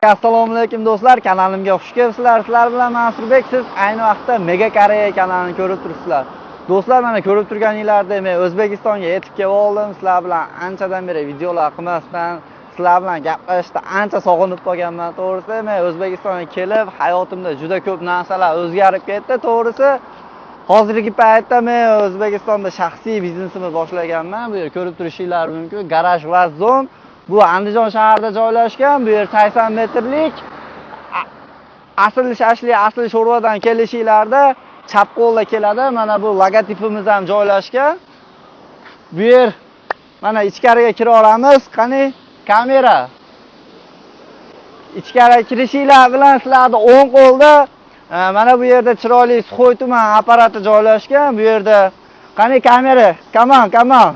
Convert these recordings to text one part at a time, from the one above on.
Assalomu alaykum do'stlar, kanalimga xush kelibsizlar. Sizlar bilan Mansurbek. Siz ayni vaqtda Mega Koreya kanalini ko'rib turibsizlar. Do'stlar, mana ko'rib turganinglarda men O'zbekistonga yetib kelib oldim. Sizlar bilan anchadan beri videolar qilmasdan, sizlar bilan gaplashishda ancha sog'inib qolganman. To'g'risi, men O'zbekistonga kelib, hayotimda juda ko'p narsalar o'zgarib ketdi. To'g'risi, hozirgi paytda men O'zbekistonda shaxsiy biznesimni boshlaganman. Bu yer ko'rib turishingiz mumkin. Garaj va zon. Bu Andijon shahrida joylashgan. Bu yer 80 metrlik asl shashli, asl sho'rvadan kelishinglarda chap qo'lda keladi. Mana bu logotipimiz ham joylashgan. Bu yer mana ichkariga kira olamiz. Qani kamera. Ichkariga kirishinglar bilan sizlarni o'ng qo'lda mana bu yerda chiroyli Suxoy tuman apparati joylashgan. Bu yerda qani kamera, come on.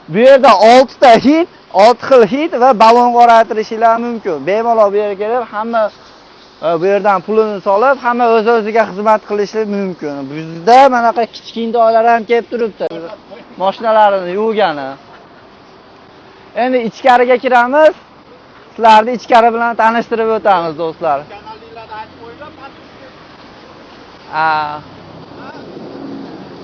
Bu yerda 6 ta hit, 6 xil hit va ballon qoraytirishinglar mumkin. Bemalol bu yerga kelib, hamma bu yerdan pulini solib, hamma o'z-o'ziga xizmat qilishi mumkin. Bizda mana bunaqa kichkintoylar ham kelib turibdi. Mashinalarini yuvgani. Endi ichkariga kiramiz. Sizlarni ichkari bilan tanishtirib o'tamiz, do'stlar.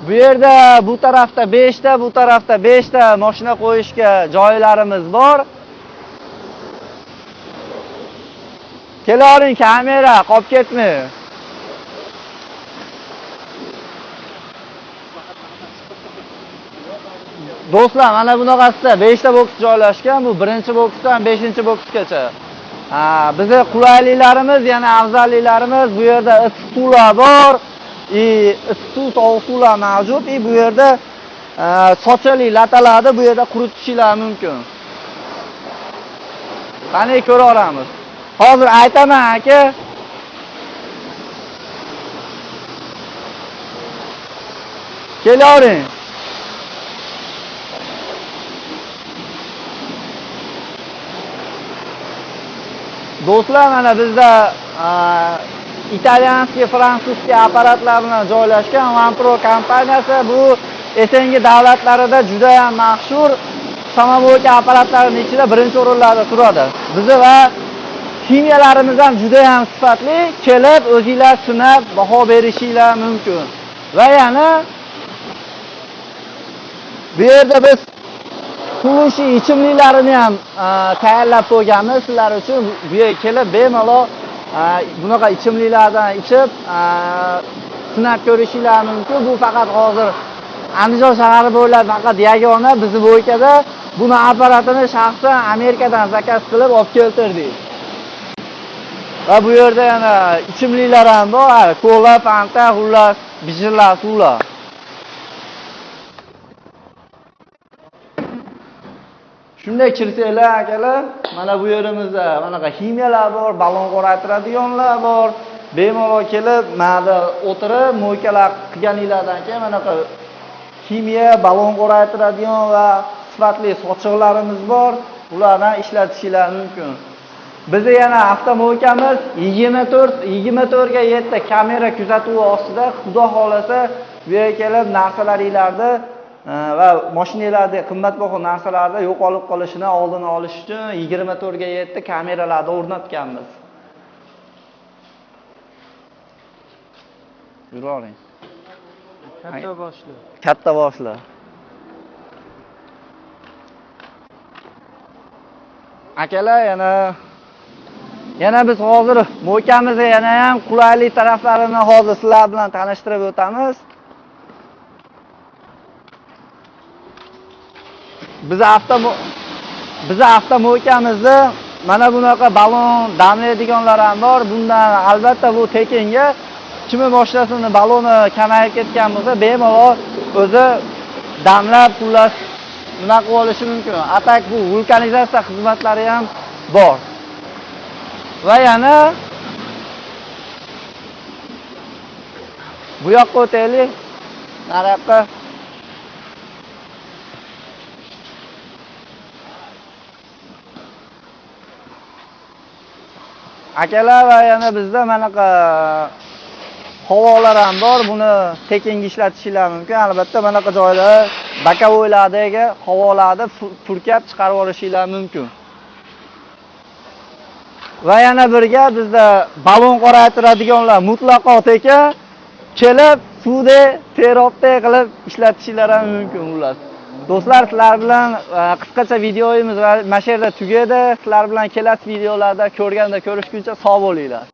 Bu yerda bu tarafda 5 ta, bu tarafda 5 ta mashina qo'yishga joylarimiz bor. Kelavering, kamera qolib ketmay. Do'stlar, mana bunaqasida 5 ta boks joylashgan. Bu birinchi boksdan 5-boksgacha. Bizning qulayliklarimiz, yana afzalliklarimiz bu yerda issiqlar bor. Issiq sovuqlar mavjud. Bu yerda sochali latalarni bu yerda quritishinglar mumkin. Qani ko'ra olamiz. Hozir aytaman aka. Kelavering. Do'stlar, mana bizda italyanskiy, frantsuzskiy apparatlar bilan joylashgan OnePro kompaniyasi. Bu SNG davlatlarida juda ham mashhur samovoyka apparatlarining ichida birinchi o'rinlarda turadi. Bizi va kiyimlarimiz ham juda ham sifatli. Kelib, o'zingizlar sinab baho berishinglar mumkin. Va yana bu yerda biz sulushi ichimliklarini ham tayyorlab qo'yganmiz sizlar uchun. Bu yerga kelib bemalol bunaqa ichimliklardan ichib sinab ko'rishinglar mumkin. Bu faqat hozir Andijon shahri bo'ylab faqat yagona bizni bo'ykada buni apparatini shaxsan Amerikadan zakaz qilib olib keltirdik. Va bu yerda yana ichimliklar ham bor. Kola, Fanta, xullas, bijillar, suvlar. Shunday kirsanglar akalar, mana bu yerimizda manaqa ximiyalar bor, ballon qoraytiradiganlar bor. Bemalol kelib, mana o'tirib, mo'ykalar qilganinglardan keyin manaqa ximiya, ballon qoraytiradigan va sifatli sochiqlarimiz bor. Ulardan ishlatishinglar mumkin. Bizda yana avtomo'ykamiz 24 ga 7 kamera kuzatuvi ostida, xudo xolasa bu yerga kelib narsalaringlarni va mashinalarda qimmatbaho narsalarda yo'qolib qolishini oldini olish uchun 24 ga 7 kameralarni o'rnatganmiz. Yuravering. Katta boshli. Akalar, yana biz hozir mo'ykamizga yana ham qulaylik taraflarini hozir sizlar bilan tanishtirib o'tamiz. Biza avtomo'ykamizda mana bunaqa ballon damlaydiganlar ham bor. Bundan albatta bu tekinga. Kimni mashinasini balloni kamayib ketgan bo'lsa, bemalol o'zi damlab, xullas bunaqa qilib olishi mumkin. Atak bu vulkanizatsiya xizmatlari ham bor. Va yana bu yoqqa o'taylik. Nariyoqqa akalar, va yana bizda manaqa havolar ham bor. Buni tekinga ishlatishingiz mumkin. Albatta manaqa joylar bakavoylardagi havolarni purkab chiqarib olishingiz mumkin. Va yana birga bizda balon qoraytiradiganlar mutlaqo tekin kelib suvda terobda qilib ishlatishlari ham mumkin ular. Do'stlar, sizlar bilan qisqacha videoyimiz mana shu yerda tugadi. Sizlar bilan kelasi videolarda ko'rganda ko'rishguncha sog' bo'linglar.